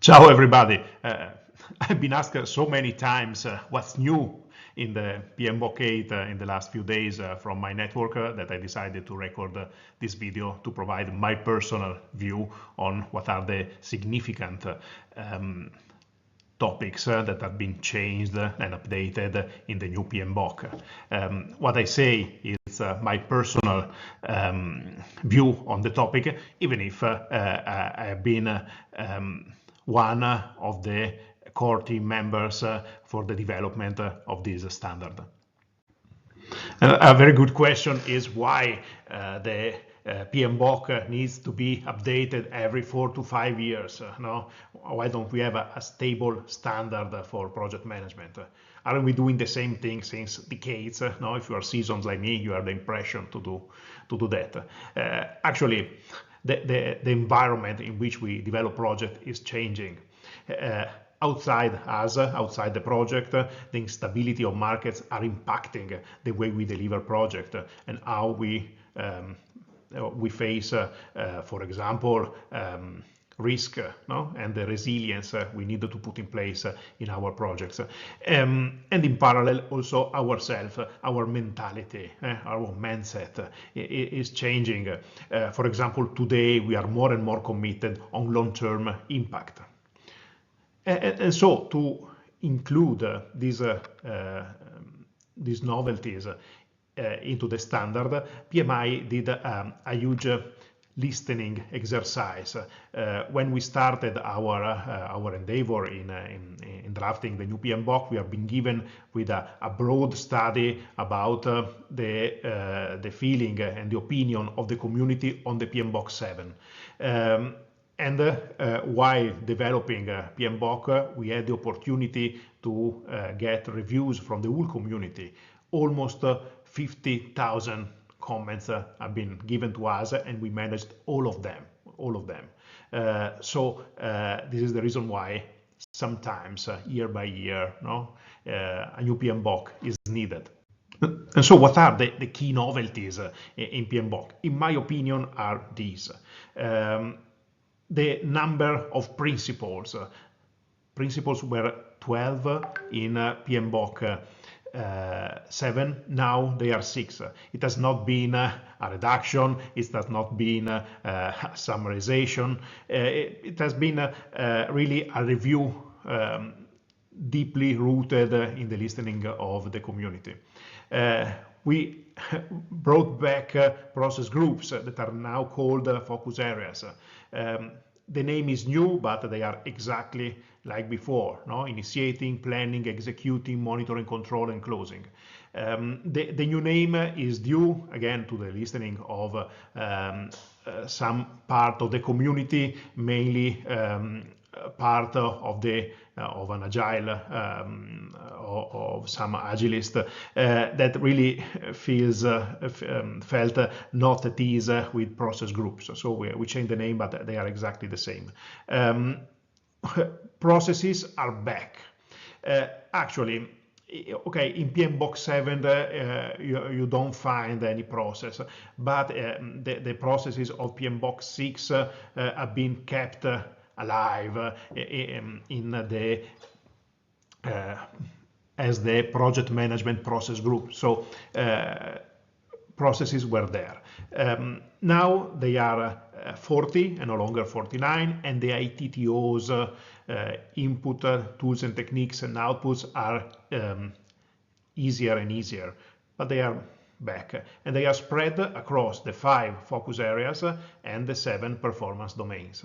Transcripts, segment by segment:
Ciao everybody. I've been asked so many times what's new in the PMBoK8 in the last few days from my network that I decided to record this video to provide my personal view on what are the significant topics that have been changed and updated in the new PMBoK. What I say is my personal view on the topic, even if I have been one of the core team members for the development of this standard. A very good question is why the PMBoK needs to be updated every 4 to 5 years. No? Why don't we have a stable standard for project management? Aren't we doing the same thing since decades? No? If you are seasoned like me, you have the impression to do that. Actually, the environment in which we develop project is changing. Outside us, outside the project, the instability of markets are impacting the way we deliver project and how we face, for example, risk, no? And the resilience we need to put in place in our projects. And in parallel, also ourselves, our mentality, our mindset is changing. For example, today we are more and more committed on long-term impact. And so to include these novelties into the standard, PMI did a huge listening exercise. When we started our endeavor in drafting the new PMBoK, we have been given with a broad study about the feeling and the opinion of the community on the PMBoK7. And while developing PMBoK, we had the opportunity to get reviews from the whole community. Almost 50,000 comments have been given to us, and we managed all of them. So this is the reason why sometimes year by year, a new PMBoK is needed. And so what are the key novelties in PMBoK? In my opinion, are these. The number of principles. Principles were 12 in PMBoK 7, now they are 6. It has not been a reduction, it has not been a summarization, it has been really a review deeply rooted in the listening of the community. We brought back process groups that are now called focus areas. The name is new, but they are exactly like before, no? Initiating, planning, executing, monitoring, control, and closing. The new name is due, again, to the listening of some part of the community, mainly part of an agile of some agilist that really felt not at ease with process groups. So we changed the name, but they are exactly the same. Processes are back. Actually, okay, in PMBoK 7 you don't find any process, but the processes of PMBoK 6 have been kept alive as the project management process group. So processes were there. Now they are 40 and no longer 49, and the ITTO's input tools and techniques and outputs are easier and easier, but they are back, and they are spread across the 5 focus areas and the 7 performance domains.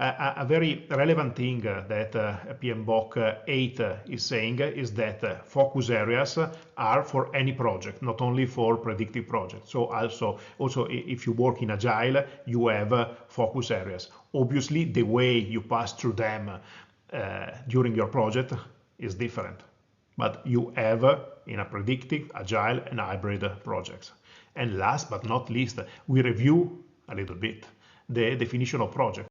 A very relevant thing that PMBoK 8 is saying is that focus areas are for any project, not only for predictive projects. So also if you work in Agile, you have focus areas. Obviously, the way you pass through them during your project is different, but you have in a predictive, Agile, and hybrid projects. And last but not least, we review a little bit the definition of project.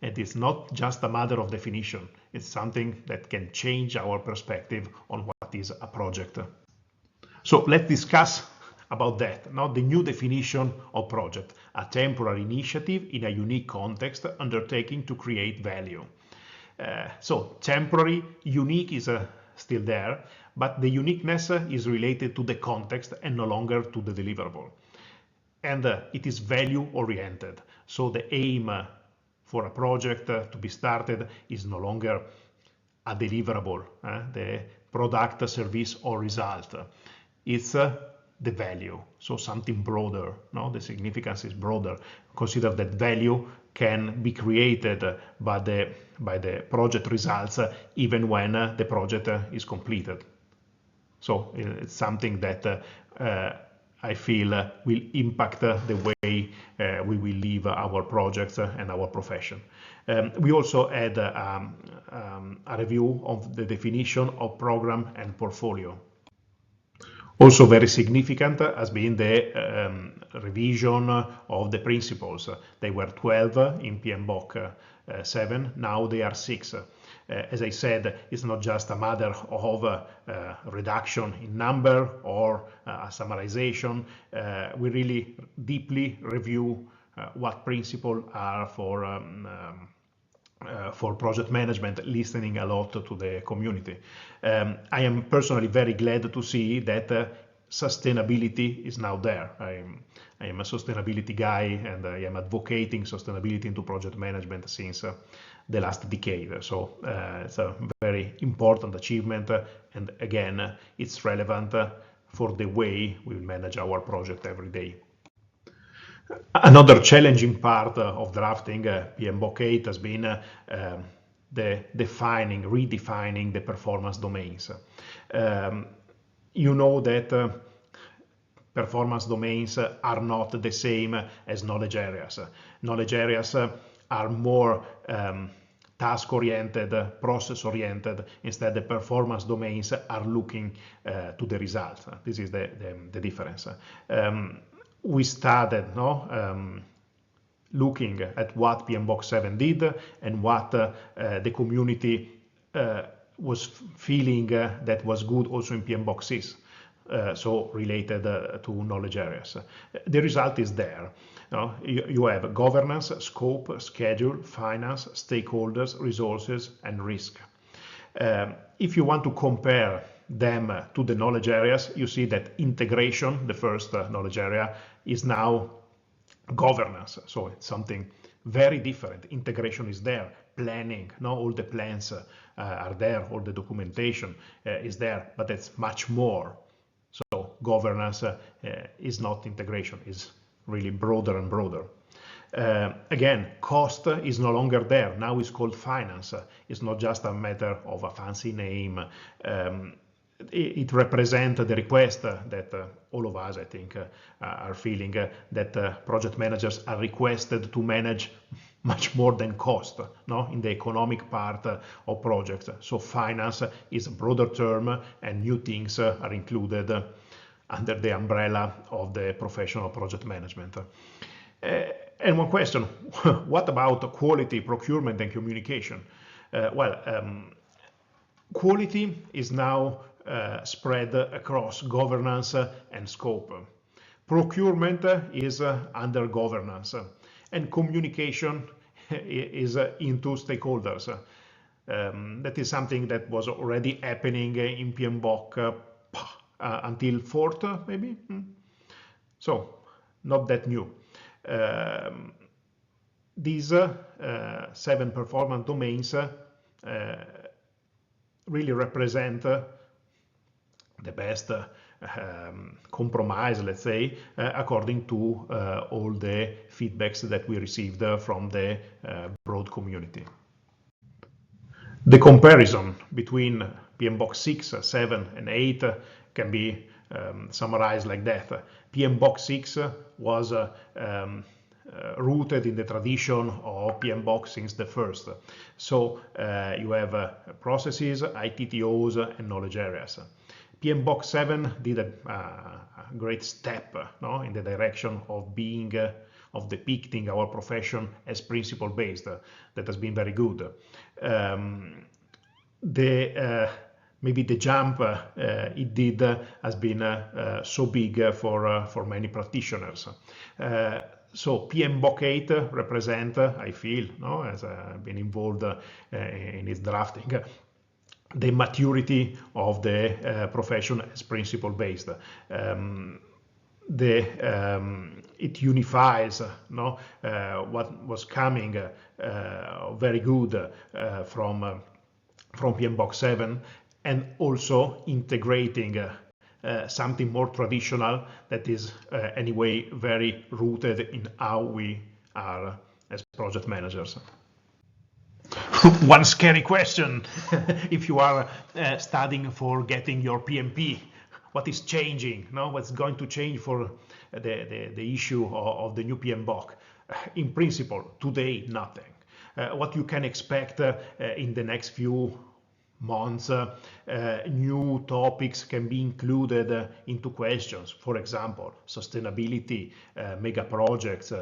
And it's not just a matter of definition. It's something that can change our perspective on what is a project. So let's discuss about that. Now, the new definition of project, a temporary initiative in a unique context undertaking to create value. So temporary, unique is still there, but the uniqueness is related to the context and no longer to the deliverable. And it is value oriented. So the aim for a project to be started is no longer a deliverable, the product, service, or result. It's the value, so something broader. No, the significance is broader. Consider that value can be created by the project results even when the project is completed. So it's something that I feel will impact the way we will live our projects and our profession. We also had a review of the definition of program and portfolio. Also very significant has been the revision of the principles. They were 12 in PMBoK 7, now they are 6. As I said, it's not just a matter of reduction in number or a summarization. We really deeply review what principles are for project management, listening a lot to the community. I am personally very glad to see that sustainability is now there. I am a sustainability guy, and I am advocating sustainability into project management since the last decade. So it's a very important achievement, and again, it's relevant for the way we manage our project every day. Another challenging part of drafting PMBoK8 has been redefining the performance domains. You know that performance domains are not the same as knowledge areas. Knowledge areas are more task-oriented, process-oriented. Instead, the performance domains are looking to the results. This is the difference. We started looking at what PMBoK7 did and what the community was feeling that was good also in PMBoK6, so related to knowledge areas. The result is there. You have governance, scope, schedule, finance, stakeholders, resources, and risk. If you want to compare them to the knowledge areas, you see that integration, the first knowledge area, is now governance. So it's something very different. Integration is there, planning, all the plans are there, all the documentation is there, but it's much more. So governance is not integration, is really broader and broader. Again, cost is no longer there. Now it's called finance. It's not just a matter of a fancy name. It represents the request that all of us, I think, are feeling, that project managers are requested to manage much more than cost, in the economic part of projects. So finance is a broader term, and new things are included under the umbrella of the professional project management. And one question, what about quality, procurement, and communication? Quality is now spread across governance and scope. Procurement is under governance, and communication is into stakeholders. That is something that was already happening in PMBoK until 4th, maybe. So not that new. These 7 performance domains really represent the best compromise, let's say, according to all the feedbacks that we received from the broad community. The comparison between PMBoK 6, 7, and 8 can be summarized like that. PMBoK 6 was rooted in the tradition of PMBoK since the first. So you have processes, ITTOs, and knowledge areas. PMBoK 7 did a great step in the direction of depicting our profession as principle-based. That has been very good. Maybe the jump it did has been so big for many practitioners. So PMBoK8 represent, I feel, no, as I've been involved in its drafting, the maturity of the profession as principle-based. It unifies no, what was coming very good from PMBoK7, and also integrating something more traditional that is anyway very rooted in how we are as project managers. One scary question, if you are studying for getting your PMP, what is changing? No, what's going to change for the issue of the new PMBoK? In principle, today, nothing. What you can expect in the next few months, new topics can be included into questions. For example, sustainability, mega projects,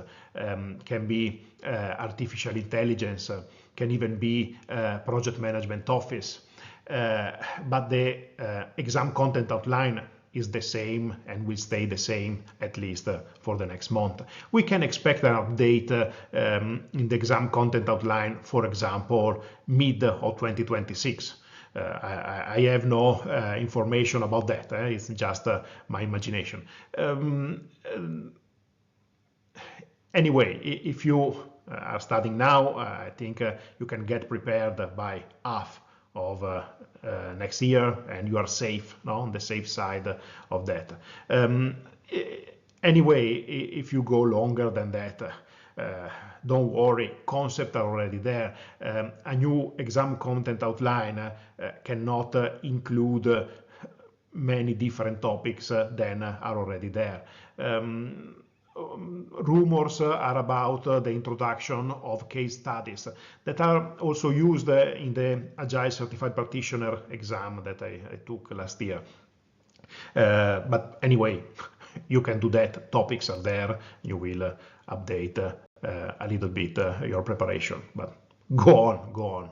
can be artificial intelligence, can even be project management office. But the exam content outline is the same and will stay the same at least for the next month. We can expect an update in the exam content outline, for example, mid of 2026. I have no information about that. It's just my imagination. Anyway, if you are studying now, I think you can get prepared by half of next year, and you are safe, no, on the safe side of that. Anyway, if you go longer than that, don't worry, concepts are already there. A new exam content outline cannot include many different topics than are already there. Rumors are about the introduction of case studies that are also used in the Agile Certified Practitioner exam that I took last year. But anyway, you can do that. Topics are there. You will update a little bit your preparation. But go on.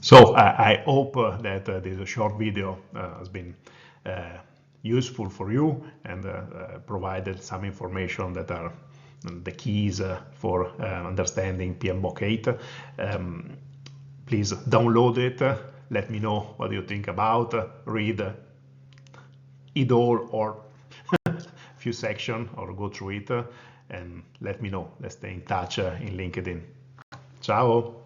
So I hope that this short video has been useful for you and provided some information that are the keys for understanding PMBoK8. Please download it. Let me know what you think about. Read it all or a few sections, or go through it and let me know. Let's stay in touch in LinkedIn. Ciao.